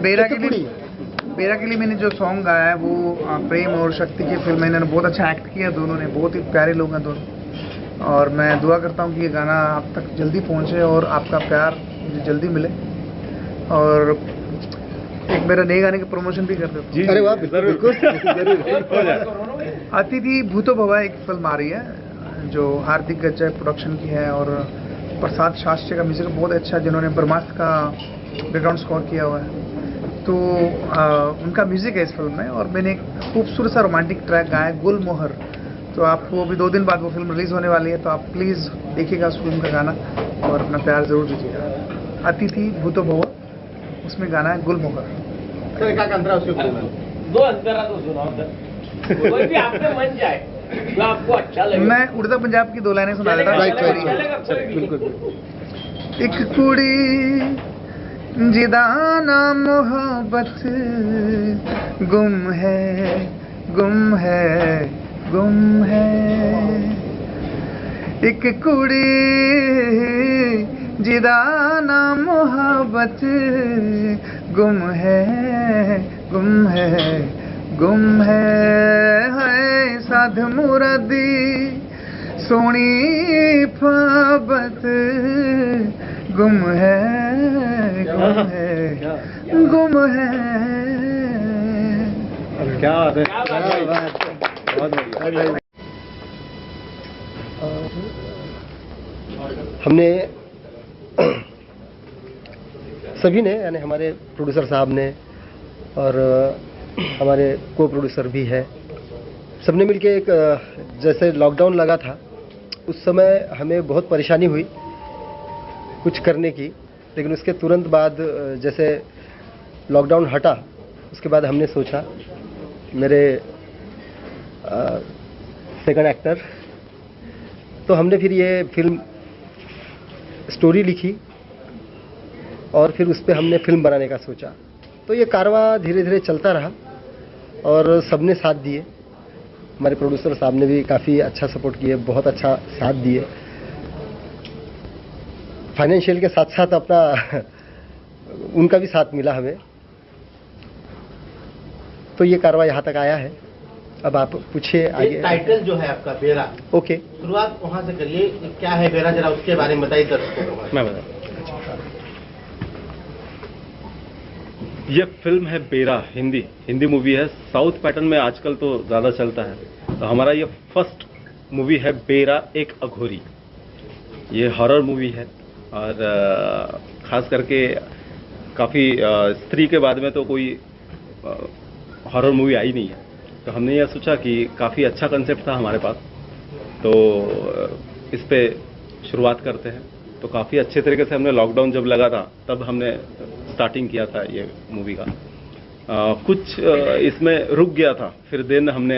बेरा के लिए मैंने जो सॉन्ग गाया है वो प्रेम और शक्ति की फिल्म है। इन्होंने बहुत अच्छा एक्ट किया, दोनों ने, बहुत ही प्यारे लोग हैं दोनों। और मैं दुआ करता हूँ कि ये गाना आप तक जल्दी पहुँचे और आपका प्यार मुझे जल्दी मिले। और एक मेरा नए गाने का प्रमोशन भी कर देता हूँ। अरे वाह, बिल्कुल। अतिथि भूतो भवा एक फिल्म आ रही है जो हार्दिक गज्जा प्रोडक्शन की है और प्रसाद शास्त्री का म्यूजिक बहुत अच्छा, जिन्होंने ब्रह्मास्त्र का बैकग्राउंड स्कोर किया हुआ है। तो उनका म्यूजिक है इस फिल्म में। और मैंने एक खूबसूरत सा रोमांटिक ट्रैक गाया है, गुलमोहर। तो आपको अभी 2 दिन बाद वो फिल्म रिलीज होने वाली है, तो आप प्लीज़ देखिएगा उस फिल्म का गाना और अपना प्यार जरूर दीजिएगा। अतिथि भूतो भवा, उसमें गाना है गुलमोहर। कोई भी आपके मन जाए जो आपको अच्छा लगे। मैं उड़ता पंजाब की 2 लाइनें सुना देता हूँ। बिल्कुल। एक कुड़ी जिदा ना मोहब्बत गुम है, गुम है, गुम है। एक कुड़ी जिदा ना मोहब्बत गुम है, गुम है, गुम है साध मुरादी सोनी फबत गुम है, गुम है, गुम है। क्या बात है, बहुत बढ़िया। हमने सभी ने, यानी हमारे प्रोड्यूसर साहब ने और हमारे को प्रोड्यूसर भी है, सबने मिलके एक, जैसे लॉकडाउन लगा था उस समय हमें बहुत परेशानी हुई कुछ करने की, लेकिन उसके तुरंत बाद जैसे लॉकडाउन हटा उसके बाद हमने सोचा, मेरे सेकंड एक्टर, तो हमने फिर ये फिल्म स्टोरी लिखी और फिर उस पर हमने फिल्म बनाने का सोचा। तो ये कारवां धीरे धीरे चलता रहा और सबने साथ दिए। हमारे प्रोड्यूसर साहब ने भी काफ़ी अच्छा सपोर्ट किए, बहुत अच्छा साथ दिए, फाइनेंशियल के साथ साथ अपना उनका भी साथ मिला हमें। तो ये कारवां यहाँ तक आया है। अब आप पूछिए आगे। टाइटल जो है आपका बेरा, ओके, शुरुआत वहाँ से करिए, क्या है बेरा, जरा उसके बारे में बताइए दर्शकों को। मैं बता, ये फिल्म है बेरा, हिंदी मूवी है। साउथ पैटर्न में आजकल तो ज़्यादा चलता है, तो हमारा ये फर्स्ट मूवी है बेरा एक अघोरी। ये हॉरर मूवी है और ख़ास करके काफ़ी स्त्री के बाद में तो कोई हॉरर मूवी आई नहीं है, तो हमने यह सोचा कि काफ़ी अच्छा कंसेप्ट था हमारे पास, तो इस पे शुरुआत करते हैं। तो काफ़ी अच्छे तरीके से हमने, लॉकडाउन जब लगा था तब हमने स्टार्टिंग किया था ये मूवी का। कुछ इसमें रुक गया था, फिर देन हमने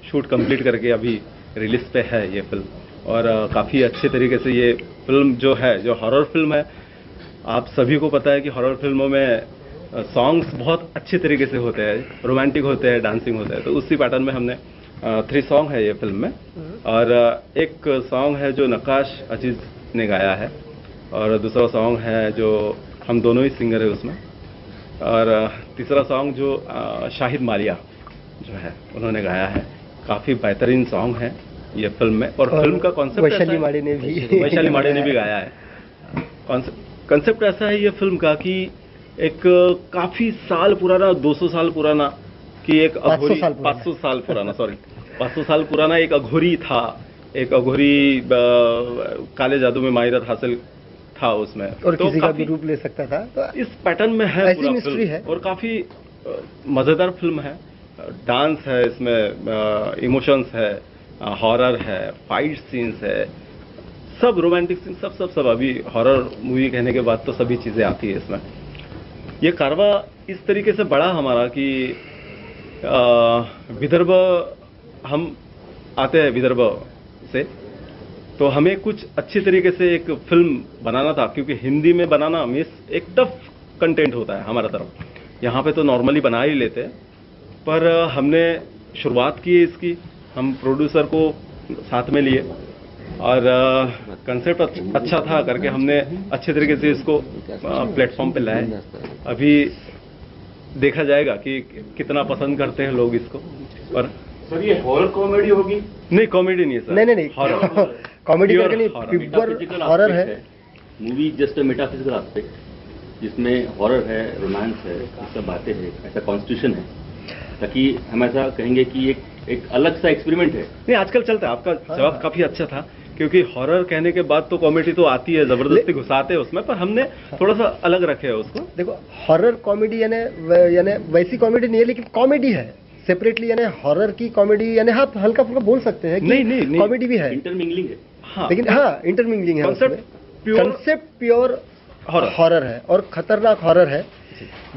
शूट कंप्लीट करके अभी रिलीज पे है ये फिल्म। और काफ़ी अच्छे तरीके से ये फिल्म जो है, जो हॉरर फिल्म है, आप सभी को पता है कि हॉरर फिल्मों में सॉन्ग्स बहुत अच्छे तरीके से होते हैं, रोमांटिक होते हैं, डांसिंग होता है। तो उसी पैटर्न में हमने 3 सॉन्ग है ये फिल्म में। और एक सॉन्ग है जो नक्काश अजीज ने गाया है और दूसरा सॉन्ग है जो हम दोनों ही सिंगर है उसमें, और तीसरा सॉन्ग जो शाहिद मालिया जो है उन्होंने गाया है। काफ़ी बेहतरीन सॉन्ग है ये फिल्म में। और फिल्म का कॉन्सेप्ट वैशाली माड़े ने भी गाया है। कॉन्सेप्ट ऐसा है ये फिल्म का कि एक काफ़ी साल पुराना, 200 साल पुराना, कि एक अघोरी, 500 साल पुराना, सॉरी 500 साल पुराना एक अघोरी था। एक अघोरी काले जादू में माहिरत हासिल था उसमें, और तो किसी का भी रूप ले सकता था। तो इस पैटर्न में है, ऐसी मिस्ट्री है और काफ़ी मज़ेदार फिल्म है। डांस है इसमें, इमोशंस है, हॉरर है, फाइट सीन्स है, सब रोमांटिक सीन, सब। अभी हॉरर मूवी कहने के बाद तो सभी चीज़ें आती है इसमें। ये कारवां इस तरीके से बढ़ा हमारा कि विदर्भ, हम आते हैं विदर्भ से, तो हमें कुछ अच्छी तरीके से एक फिल्म बनाना था, क्योंकि हिंदी में बनाना मीन्स एक टफ कंटेंट होता है हमारा तरफ। यहाँ पे तो नॉर्मली बना ही लेते हैं, पर हमने शुरुआत की इसकी, हम प्रोड्यूसर को साथ में लिए और कंसेप्ट अच्छा था करके हमने अच्छे तरीके से इसको प्लेटफॉर्म पे लाए। अभी देखा जाएगा कि कितना पसंद करते हैं लोग इसको। और सर ये हॉरर कॉमेडी होगी? नहीं, कॉमेडी नहीं सर, नहीं हॉरर, कॉमेडी Pure करके नहीं, horror. प्योर हॉरर है। मूवी जस्ट मेटाफिजिकल एस्पेक्ट, जिसमें हॉरर है, रोमांस है, ये सब बातें हैं, ऐसा कॉन्स्टिट्यूशन है, ताकि हम ऐसा कहेंगे कि एक अलग सा एक्सपेरिमेंट है। नहीं आजकल चलता है। आपका जवाब काफी अच्छा था, क्योंकि हॉरर कहने के बाद तो कॉमेडी तो आती है, जबरदस्ती घुसाते हैं उसमें, पर हमने थोड़ा सा अलग रखे है उसको। देखो हॉरर कॉमेडी यानी वैसी कॉमेडी नहीं है, लेकिन कॉमेडी है सेपरेटली, यानी हॉरर की कॉमेडी, यानी आप हल्का फुल्का बोल सकते हैं कि नहीं, कॉमेडी भी है, इंटरमिंगलिंग है। हाँ, लेकिन हाँ इंटरमिंगलिंग है, कंसेप्ट प्योर हॉरर है और खतरनाक हॉरर है।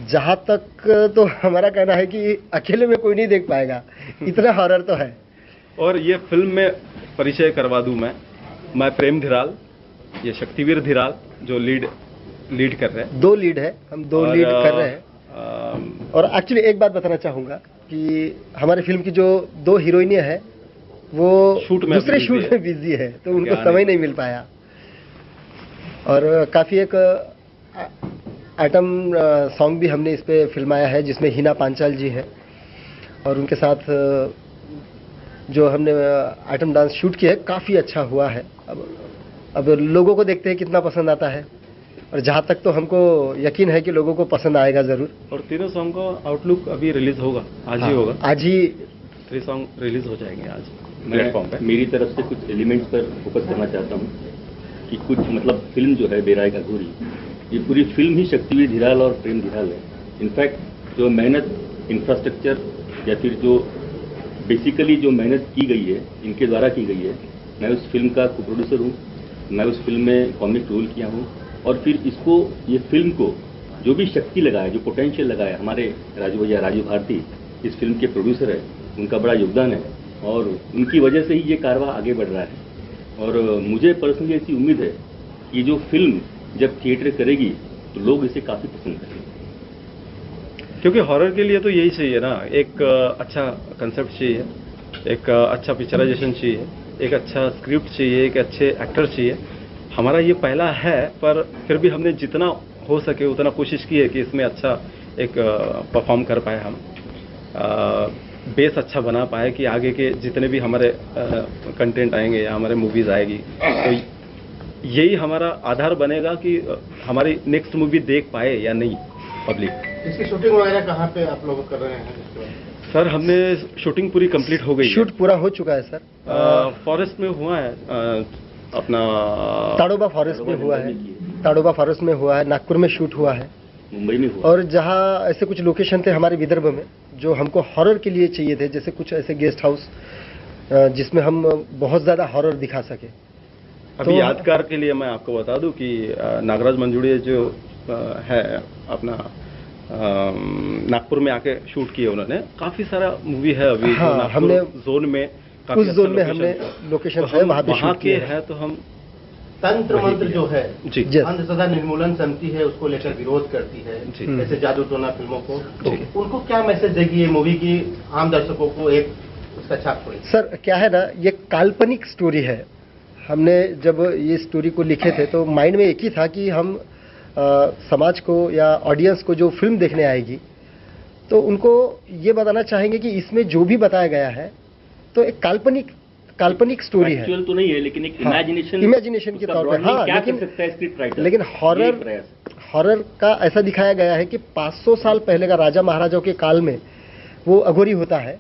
जहां तक तो हमारा कहना है कि अकेले में कोई नहीं देख पाएगा, इतना हॉरर तो है। और ये फिल्म में परिचय करवा दूं मैं प्रेम धीराल, ये शक्तिवीर धीराल जो लीड कर रहे हैं। 2 लीड है, हम 2 लीड कर रहे हैं। और एक्चुअली एक बात बताना चाहूंगा कि हमारे फिल्म की जो 2 हीरोइनें हैं वो दूसरे शूट में बिजी है, तो उनको समय नहीं मिल पाया। और काफ़ी एक आइटम सॉन्ग भी हमने इस पे फिल्माया है, जिसमें हिना पांचाल जी है, और उनके साथ जो हमने आइटम डांस शूट किया है काफ़ी अच्छा हुआ है। अब लोगों को देखते हैं कितना पसंद आता है, और जहाँ तक तो हमको यकीन है कि लोगों को पसंद आएगा ज़रूर। और तीनों सॉन्ग का आउटलुक अभी रिलीज होगा, आज ही होगा, आज ही 3 सॉन्ग रिलीज हो जाएंगे आज प्लेटफॉर्म पे। मेरी तरफ से कुछ एलिमेंट्स पर फोकस करना चाहता हूँ कि कुछ मतलब फिल्म जो है बेरा एक अघोरी, ये पूरी फिल्म ही शक्तिवीर धीराल और प्रेम धीराल है। इनफैक्ट जो मेहनत इंफ्रास्ट्रक्चर या फिर जो बेसिकली जो मेहनत की गई है इनके द्वारा की गई है, मैं उस फिल्म का को प्रोड्यूसर हूँ, मैं उस फिल्म में कॉमिक रोल किया हूँ, और फिर इसको ये फिल्म को जो भी शक्ति लगाया, जो पोटेंशियल लगाया, हमारे राजू भैया राजू भारती इस फिल्म के प्रोड्यूसर है, उनका बड़ा योगदान है, और उनकी वजह से ही ये कारवां आगे बढ़ रहा है। और मुझे पर्सनली ऐसी उम्मीद है कि जो फिल्म जब थिएटर करेगी तो लोग इसे काफ़ी पसंद करेंगे, क्योंकि हॉरर के लिए तो यही चाहिए ना, एक अच्छा कंसेप्ट चाहिए, एक अच्छा पिक्चराइजेशन चाहिए, एक अच्छा स्क्रिप्ट चाहिए, एक अच्छे एक्टर चाहिए। हमारा ये पहला है, पर फिर भी हमने जितना हो सके उतना कोशिश की है कि इसमें अच्छा एक परफॉर्म कर पाए, हम बेस अच्छा बना पाए कि आगे के जितने भी हमारे कंटेंट आएंगे या हमारे मूवीज आएगी, तो यही हमारा आधार बनेगा कि हमारी नेक्स्ट मूवी देख पाए या नहीं पब्लिक। इसकी शूटिंग वगैरह कहाँ पे आप लोग कर रहे हैं? सर हमने शूटिंग पूरी कंप्लीट हो गई है। शूट पूरा हो चुका है सर। फॉरेस्ट में हुआ है, अपना ताड़ोबा फॉरेस्ट में हुआ है, ताड़ोबा फॉरेस्ट में हुआ है, नागपुर में शूट हुआ है, मुंबई में हुआ, और जहाँ ऐसे कुछ लोकेशन थे हमारे विदर्भ में जो हमको हॉरर के लिए चाहिए थे, जैसे कुछ ऐसे गेस्ट हाउस जिसमें हम बहुत ज़्यादा हॉरर दिखा सके। अभी यादगार के लिए मैं आपको बता दूं कि नागराज मंजुड़िया जो है अपना नागपुर में आके शूट किए उन्होंने, काफी सारा मूवी है अभी। हाँ, हमने जोन में उस जोन में हमने लोकेशन है वहाँ पे शूट किए है, तो हम तंत्र मंत्र जो है जी अंधश्रद्धा निर्मूलन समिति है, उसको लेकर विरोध करती है, जैसे जादू टोना फिल्मों को, तो उनको क्या मैसेज देगी ये मूवी की आम दर्शकों को, एक उसका छाप छोड़े? सर क्या है ना, ये काल्पनिक स्टोरी है। हमने जब ये स्टोरी को लिखे थे तो माइंड में एक ही था कि हम समाज को या ऑडियंस को जो फिल्म देखने आएगी तो उनको ये बताना चाहेंगे कि इसमें जो भी बताया गया है तो एक काल्पनिक स्टोरी है। एक्चुअल तो नहीं है, लेकिन एक इमेजिनेशन के तौर पे। हाँ, क्या कर सकता है स्क्रिप्ट राइटर, लेकिन हॉरर का ऐसा दिखाया गया है कि 500 साल पहले का राजा महाराजाओं के काल में वो अघोरी होता है,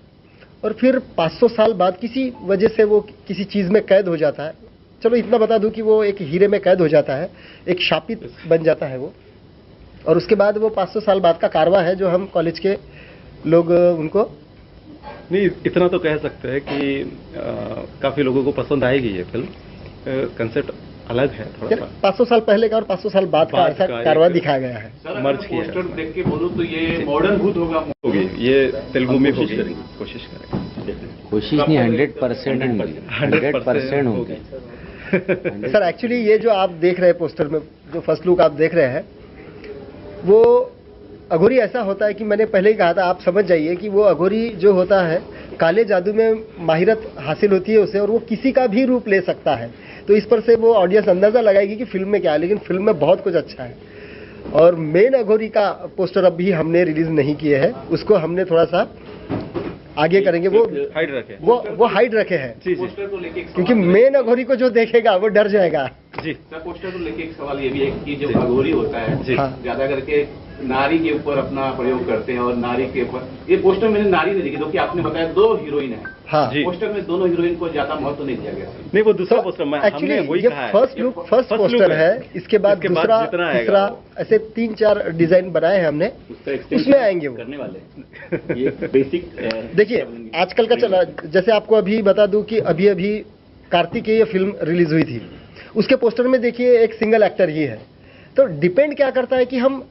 और फिर 500 साल बाद किसी वजह से वो किसी चीज़ में कैद हो जाता है। चलो इतना बता दूं कि वो एक हीरे में कैद हो जाता है, एक शापित बन जाता है वो, और उसके बाद वो 500 साल बाद का कारवां है जो हम कॉलेज के लोग उनको नहीं, इतना तो कह सकते हैं कि काफी लोगों को पसंद आएगी ये फिल्म। कंसेप्ट अलग है थोड़ा सा, 500 साल पहले का और 500 साल बाद का ऐसा कारवां दिखाया गया है। मर्ज किया है। पोस्टर देख के बोलूं तो ये मॉडर्न भूत होगी, ये तेलुगु में कोशिश करेंगे। कोशिश नहीं, 100% होंगी, 100% होंगी। सर एक्चुअली ये जो आप देख रहे हैं पोस्टर में, जो फर्स्ट लुक आप देख रहे हैं, वो अघोरी ऐसा होता है कि मैंने पहले ही कहा था, आप समझ जाइए कि वो अघोरी जो होता है काले जादू में माहिरत हासिल होती है उसे, और वो किसी का भी रूप ले सकता है। तो इस पर से वो ऑडियंस अंदाजा लगाएगी कि फिल्म में क्या है, लेकिन फिल्म में बहुत कुछ अच्छा है। और मेन अघोरी का पोस्टर अभी हमने रिलीज नहीं किए हैं, उसको हमने थोड़ा सा आगे करेंगे। हाइड रखे वो हाइड रखे हैं जी जी पोस्टर को लेके एक क्योंकि मेन अघोरी को जो देखेगा वो डर जाएगा। जी सर, पोस्टर को लेके एक सवाल ये भी है कि जो अघोरी होता है जी। हाँ। ज्यादा करके नारी के ऊपर अपना प्रयोग करते हैं और नारी के ऊपर, ये पोस्टर मैंने नारी नहीं देखी, क्योंकि आपने बताया 2 हीरोइन है हाँ जी। पोस्टर में, दोनों हीरोइन को ज्यादा महत्व नहीं दिया गया। नहीं, वो दूसरा पोस्टर मैं एक्चुअली हमने वही ये कहा है। First look first look poster है, इसके बाद दूसरा जितना आएगा तीसरा वो। ऐसे 3-4 डिजाइन बनाए हैं हमने, उसका extension उसमें आएंगे वो। करने वाले हैं। ये बेसिक देखिए आजकल का चला, जैसे आपको अभी बता दूं कि अभी अभी कार्तिकेय फिल्म रिलीज हुई थी, उसके पोस्टर में देखिए एक सिंगल एक्टर ही है। तो डिपेंड क्या करता है कि हम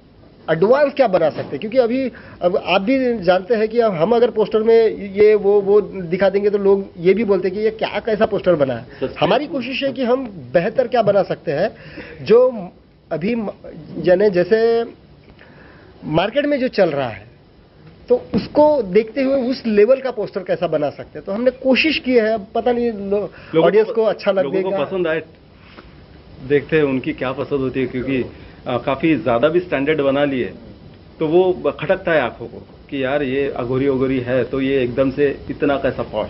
एडवांस क्या बना सकते हैं, क्योंकि अभी अब आप भी जानते हैं कि अब हम अगर पोस्टर में ये वो दिखा देंगे तो लोग ये भी बोलते हैं कि ये क्या कैसा पोस्टर बना है। हमारी कोशिश है कि हम बेहतर क्या बना सकते हैं, जो अभी यानी जैसे मार्केट में जो चल रहा है तो उसको देखते हुए उस लेवल का पोस्टर कैसा बना सकते हैं। तो हमने कोशिश की है, अब पता नहीं ऑडियंस को अच्छा लोगों लगेगा। को पसंद आए, देखते हैं उनकी क्या पसंद होती है, क्योंकि काफी ज्यादा भी स्टैंडर्ड बना लिए तो वो खटकता है आंखों को कि यार ये अघोरी अघोरी है तो ये एकदम से इतना कैसा पॉश,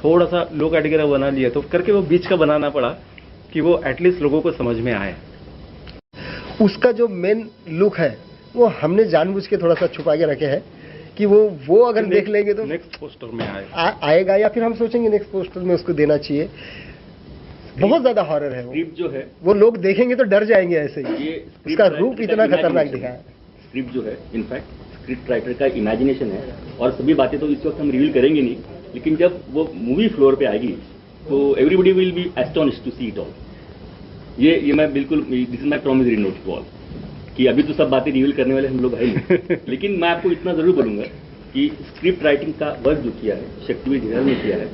थोड़ा सा लो कैटेगरी बना लिए, तो करके वो बीच का बनाना पड़ा कि वो एटलीस्ट लोगों को समझ में आए। उसका जो मेन लुक है वो हमने जानबूझ के थोड़ा सा छुपा के रखे हैं कि वो अगर देख लेंगे तो नेक्स्ट पोस्टर में आए आएगा, या फिर हम सोचेंगे नेक्स्ट पोस्टर में उसको देना चाहिए। बहुत ज्यादा हॉरर है वो। स्क्रिप्ट जो है वो लोग देखेंगे तो डर जाएंगे ऐसे ही, ये उसका रूप इतना खतरनाक दिखा है। स्क्रिप्ट जो है इनफैक्ट स्क्रिप्ट राइटर का इमेजिनेशन है, और सभी बातें तो इस वक्त हम रिवील करेंगे नहीं, लेकिन जब वो मूवी फ्लोर पे आएगी तो everybody will be astonished to see it all. ये मैं बिल्कुल, this is my promissory note to all, कि अभी तो सब बातें रिवील करने वाले हम लोग है नहीं, लेकिन मैं आपको इतना जरूर बोलूंगा कि स्क्रिप्ट राइटिंग का वर्क जो किया है शक्तिवीर धिराल ने किया है,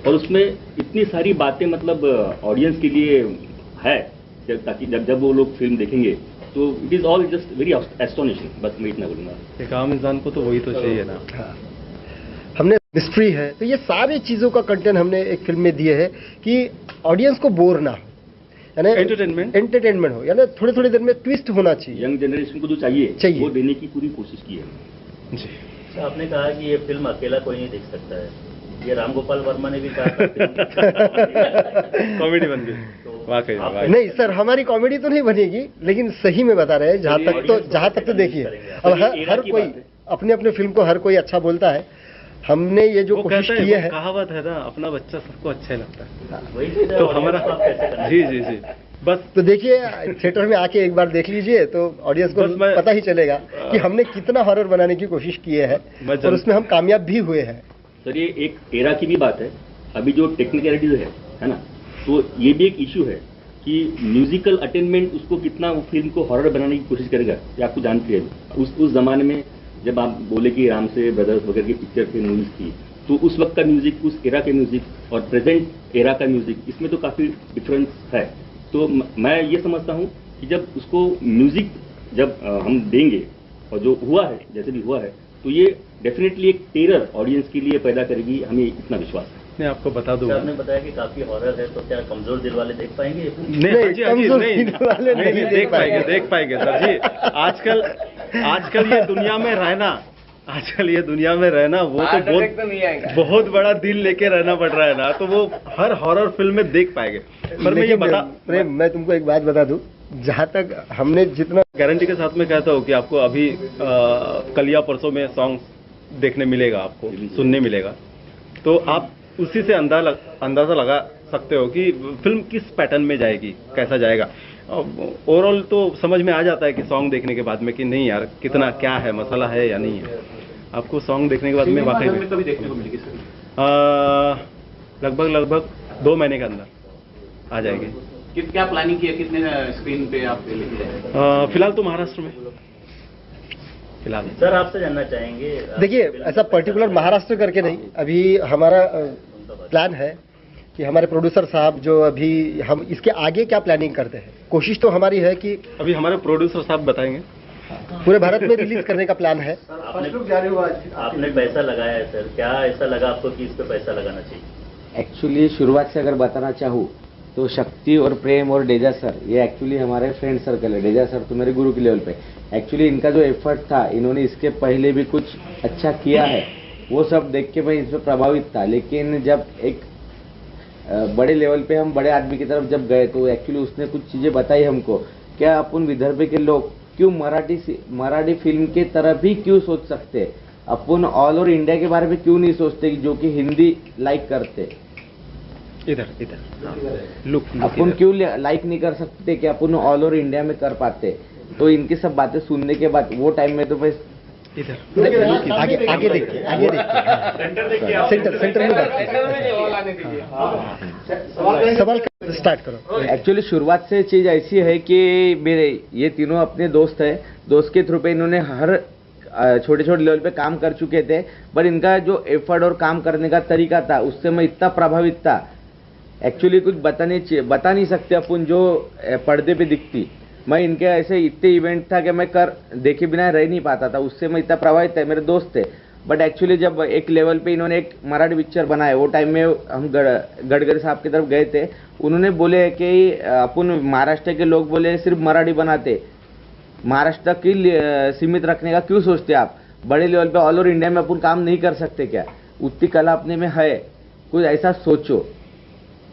और उसमें इतनी सारी बातें मतलब ऑडियंस के लिए है, ताकि जब वो लोग फिल्म देखेंगे तो it is all just very astonishing. बस मैं इतना बोलूंगा। एक आम इंसान को तो वही तो चाहिए ना। हाँ। हमने मिस्ट्री है, तो ये सारी चीजों का कंटेंट हमने एक फिल्म में दिए है कि ऑडियंस को बोर ना हो, यानी एंटरटेनमेंट हो, यानी थोड़ी थोड़ी देर में ट्विस्ट होना चाहिए। यंग जनरेशन को जो चाहिए वो देने की पूरी कोशिश की है जी। तो आपने कहा कि ये फिल्म अकेला कोई नहीं देख सकता है, ये राम गोपाल वर्मा ने भी कहा कॉमेडी बन गई वाकई में। नहीं सर, हमारी कॉमेडी तो नहीं बनेगी, लेकिन सही में बता रहे हैं, जहाँ तक तो देखिए, अब हर कोई अपने अपने फिल्म को हर कोई अच्छा बोलता है। हमने ये जो कोशिश की है, कहावत है ना, अपना बच्चा सबको अच्छा लगता है, वही चीज़ है, तो audience हमारा को आप कैसे करना जी जी जी बस तो देखिए थिएटर में आके एक बार देख लीजिए तो ऑडियंस को पता ही चलेगा कि हमने कितना हॉरर बनाने की कोशिश की है, और उसमें हम कामयाब भी हुए हैं। सर ये एक एरा की भी बात है, अभी जो टेक्निकलिटीज है ना, तो ये भी एक इशू है कि म्यूजिकल अटेनमेंट उसको कितना वो फिल्म को हॉरर बनाने की कोशिश करेगा, ये आपको जानती है। उस जमाने में जब आप बोले कि राम से ब्रदर्स वगैरह की पिक्चर की मूवीज थी, तो उस वक्त का म्यूजिक, उस एरा के म्यूजिक और प्रेजेंट एरा का म्यूजिक, इसमें तो काफी डिफरेंस है। तो मैं ये समझता हूँ कि जब उसको म्यूजिक जब हम देंगे, और जो हुआ है जैसे भी हुआ है, तो ये डेफिनेटली एक टेरर ऑडियंस के लिए पैदा करेगी, हमें इतना विश्वास है। मैं आपको बता दूंगा। आपने बताया कि काफी हॉरर है, तो क्या कमजोर दिल वाले देख पाएंगे? नहीं देख पाएंगे सर जी। आजकल ये दुनिया में रहना वो तो बहुत बड़ा दिल लेके रहना पड़ रहा है ना, तो वो हर हॉरर फिल्म में देख पाएंगे। पर मैं ये मैं तुमको एक बात बता दूं, जहां तक हमने जितना गारंटी के साथ में कहता हूँ कि आपको अभी कल या परसों में सॉन्ग देखने मिलेगा, आपको सुनने मिलेगा, तो आप उसी से अंदाजा लगा सकते हो कि फिल्म किस पैटर्न में जाएगी, कैसा जाएगा। ओवरऑल तो समझ में आ जाता है कि सॉन्ग देखने के बाद में कि नहीं यार कितना क्या है, मसाला है या नहीं है। आपको सॉन्ग देखने के बाद में वाकई में कभी देखने को मिलेगी लगभग 2 महीने के अंदर आ जाएगी। क्या प्लानिंग की है, कितने स्क्रीन पे आप लेके जाएंगे? फिलहाल तो महाराष्ट्र में फिलहाल। सर आपसे जानना चाहेंगे, देखिए ऐसा पर्टिकुलर महाराष्ट्र करके नहीं, अभी हमारा प्लान है कि हमारे प्रोड्यूसर साहब जो अभी हम इसके आगे क्या प्लानिंग करते हैं, कोशिश तो हमारी है कि अभी हमारे प्रोड्यूसर साहब बताएंगे, पूरे भारत में रिलीज करने का प्लान है। आपने पैसा लगाया है सर, क्या ऐसा लगा आपको कि इस पे पैसा लगाना चाहिए? एक्चुअली शुरुआत से अगर बताना चाहूँ तो शक्ति और प्रेम और डेजा सर ये एक्चुअली हमारे फ्रेंड सर्कल है। डेजा सर तो मेरे गुरु के लेवल पे। एक्चुअली इनका जो एफर्ट था, इन्होंने इसके पहले भी कुछ अच्छा किया है, वो सब देख के मैं इस पर प्रभावित था। लेकिन जब एक बड़े लेवल पे हम बड़े आदमी की तरफ जब गए तो एक्चुअली उसने कुछ चीज़ें बताई हमको, क्या अपन विदर्भ के लोग क्यों मराठी फिल्म के तरफ भी क्यों सोच सकते, अपन ऑल ओवर इंडिया के बारे में क्यों नहीं सोचते कि जो कि हिंदी लाइक करते, इधर लुक अपन क्यों लाइक नहीं कर सकते कि अपन ऑल ओवर इंडिया में कर पाते। तो इनकी सब बातें सुनने के बाद वो टाइम में तो बस इधर आगे देखिए सेंटर में सवाल स्टार्ट करो। एक्चुअली शुरुआत से चीज ऐसी है कि मेरे ये तीनों अपने दोस्त है, दोस्त के थ्रू पे इन्होंने हर छोटे छोटे लेवल पे काम कर चुके थे, पर इनका जो एफर्ट और काम करने का तरीका था उससे मैं इतना प्रभावित था। एक्चुअली कुछ बता नहीं सकते अपन जो पर्दे पे दिखती। मैं इनके ऐसे इतने इवेंट था कि मैं देखे बिना रह नहीं पाता था, उससे मैं इतना प्रभावित था। मेरे दोस्त थे, बट एक्चुअली जब एक लेवल पे इन्होंने एक मराठी पिक्चर बनाया, वो टाइम में हम गडकरी साहब की तरफ गए थे। उन्होंने बोले कि अपन महाराष्ट्र के लोग बोले सिर्फ मराठी बनाते, महाराष्ट्र की सीमित रखने का क्यों सोचते आप, बड़े लेवल पे ऑल ओवर इंडिया में अपन काम नहीं कर सकते क्या, उतनी कला अपने में है, कुछ ऐसा सोचो।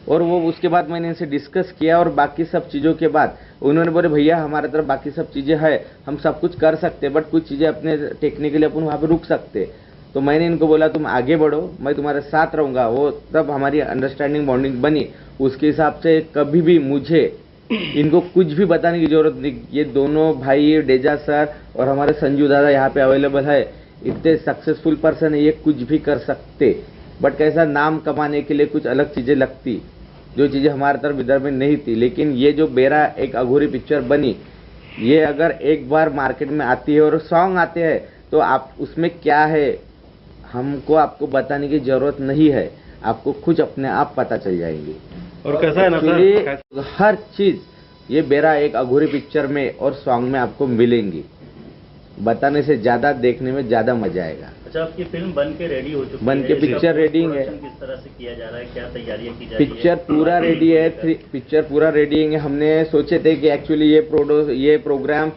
और वो उसके बाद मैंने इनसे डिस्कस किया और बाकी सब चीज़ों के बाद उन्होंने बोले भैया हमारे तरफ बाकी सब चीज़ें है, हम सब कुछ कर सकते, बट कुछ चीज़ें अपने टेक्निकली अपन वहाँ पे रुक सकते। तो मैंने इनको बोला तुम आगे बढ़ो, मैं तुम्हारे साथ रहूँगा। वो तब हमारी अंडरस्टैंडिंग बॉन्डिंग बनी। उसके हिसाब से कभी भी मुझे इनको कुछ भी बताने की जरूरत नहीं। ये दोनों भाई डेजा सर और हमारे संजू दादा यहाँ पे अवेलेबल है, इतने सक्सेसफुल पर्सन है, ये कुछ भी कर सकते। बट कैसा नाम कमाने के लिए कुछ अलग चीज़ें लगती, जो चीज़ें हमारे तरफ विदर्भ में नहीं थी। लेकिन ये जो बेरा एक अघोरी पिक्चर बनी, ये अगर एक बार मार्केट में आती है और सॉन्ग आते हैं तो आप उसमें क्या है हमको आपको बताने की जरूरत नहीं है, आपको खुद अपने आप पता चल जाएंगी। और कैसा है ना सर, हर चीज ये बेरा एक अघोरी पिक्चर में और सॉन्ग में आपको मिलेंगी। बताने से ज्यादा देखने में ज्यादा मजा आएगा। अच्छा, आपकी फिल्म बन के रेडी हो चुकी है? बन के पिक्चर रेडी है। किस तरह से किया जा रहा है, क्या तैयारियां की जा रही है? पिक्चर पूरा रेडी है, पिक्चर पूरा रेडी है। हमने सोचे थे कि एक्चुअली ये प्रोग्राम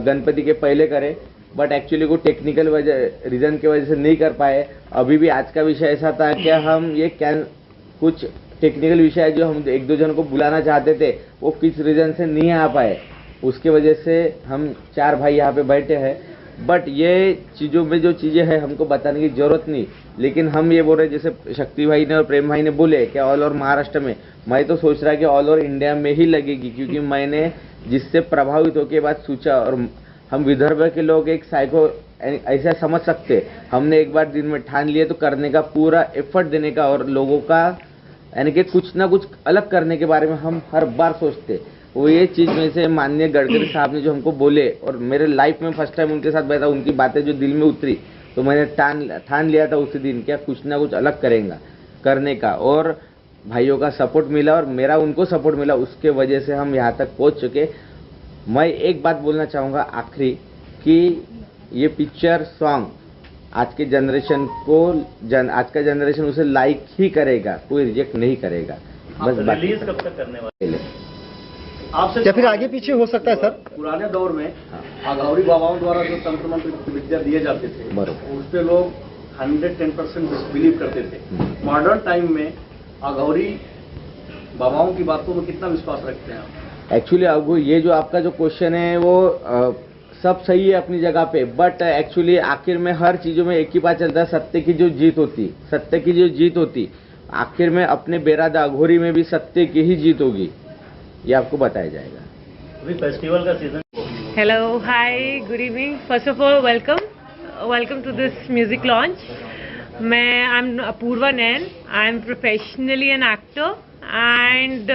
गणपति के पहले करें, बट एक्चुअली को टेक्निकल रीजन की वजह से नहीं कर पाए। अभी भी आज का विषय ऐसा था कि हम ये कुछ टेक्निकल विषय जो हम एक दो जन को बुलाना चाहते थे, वो किस रीजन से नहीं आ पाए, उसके वजह से हम 4 भाई यहाँ पे बैठे हैं। बट ये चीज़ों में जो चीज़ें हैं हमको बताने की जरूरत नहीं। लेकिन हम ये बोल रहे, जैसे शक्ति भाई ने और प्रेम भाई ने बोले कि ऑल ओवर महाराष्ट्र में, मैं तो सोच रहा कि ऑल ओवर इंडिया में ही लगेगी, क्योंकि मैंने जिससे प्रभावित होकर बात सोचा। और हम विदर्भ के लोग एक साइको ऐसा समझ सकते, हमने एक बार दिन में ठान लिए तो करने का, पूरा एफर्ट देने का, और लोगों का यानी कि कुछ ना कुछ अलग करने के बारे में हम हर बार सोचते। वो ये चीज़ में से माननीय गडकरी साहब ने जो हमको बोले, और मेरे लाइफ में फर्स्ट टाइम उनके साथ बैठा, उनकी बातें जो दिल में उतरी, तो मैंने ठान लिया था उसी दिन क्या कुछ ना कुछ अलग करेंगे करने का। और भाइयों का सपोर्ट मिला और मेरा उनको सपोर्ट मिला, उसके वजह से हम यहाँ तक पहुँच चुके। मैं एक बात बोलना चाहूँगा आखिरी, कि ये पिक्चर सॉन्ग आज के जनरेशन को आज का जनरेशन उसे लाइक ही करेगा, कोई रिजेक्ट नहीं करेगा। बस रिलीज कब तक करने वाले आपसे, या फिर आगे पीछे हो सकता है सर? पुराने दौर में अघौरी बाबाओं द्वारा जो तंत्र मंत्र विद्या दिए जाते थे, उस पर लोग 110% बिलीव करते थे। मॉडर्न टाइम में अघौरी बाबाओं की बातों में कितना विश्वास रखते हैं आप? एक्चुअली अब ये जो आपका जो क्वेश्चन है वो सब सही है अपनी जगह पे, बट एक्चुअली आखिर में हर चीजों में एक ही बात चलता है, सत्य की जो जीत होती आखिर में अपने बेरादा अघोरी में भी सत्य की ही जीत होगी, ये आपको बताया जाएगा। अभी फेस्टिवल का season. Hello, hi, good evening. First of all, welcome to this music launch. I'm Apurva Nain. I'm professionally an actor, and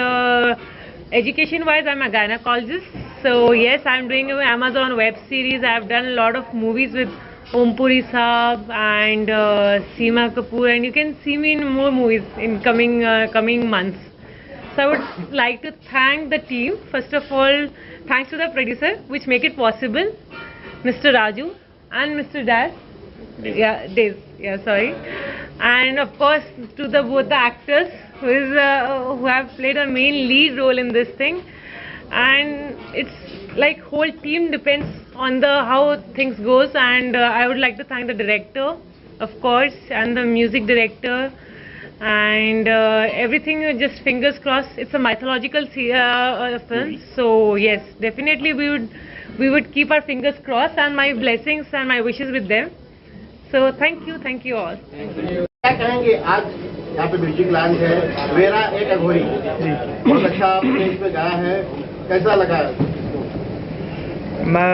education-wise, I'm a gynecologist. So yes, I'm doing an Amazon web series. I've done a lot of movies with Om Puri Saab and Seema Kapoor, and you can see me in more movies in coming months. So I would like to thank the team. First of all, thanks to the producer, which make it possible, Mr. Raju and Mr. Daz. Dez. Yeah, sorry. And of course, to both the actors who have played a main lead role in this thing, and it's like whole team depends on the how things goes. And I would like to thank the director, of course, and the music director, and everything. Just fingers crossed. It's a mythological film, so yes, definitely we would keep our fingers crossed, and my blessings and my wishes with them. So thank you all. क्या कहेंगे आज यहाँ पे music launch है, मेरा एक अघोरी बहुत अच्छा आपने इसमें गाया है, कैसा लगा? मैं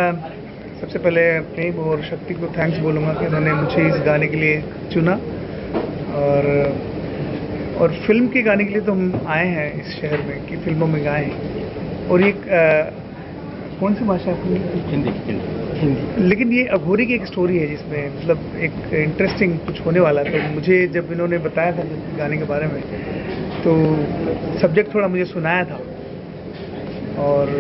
सबसे पहले प्रेम और शक्ति को थैंक्स बोलूँगा कि उन्होंने मुझे इस गाने के लिए चुना, और फिल्म के गाने के लिए तो हम आए हैं इस शहर में कि फिल्मों में गाएं। और ये कौन सी भाषा है? हिंदी। लेकिन ये अघोरी की एक स्टोरी है जिसमें मतलब एक इंटरेस्टिंग कुछ होने वाला है। तो मुझे जब इन्होंने बताया था गाने के बारे में, तो सब्जेक्ट थोड़ा मुझे सुनाया था, और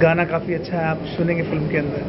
गाना काफ़ी अच्छा है, आप सुनेंगे फिल्म के अंदर।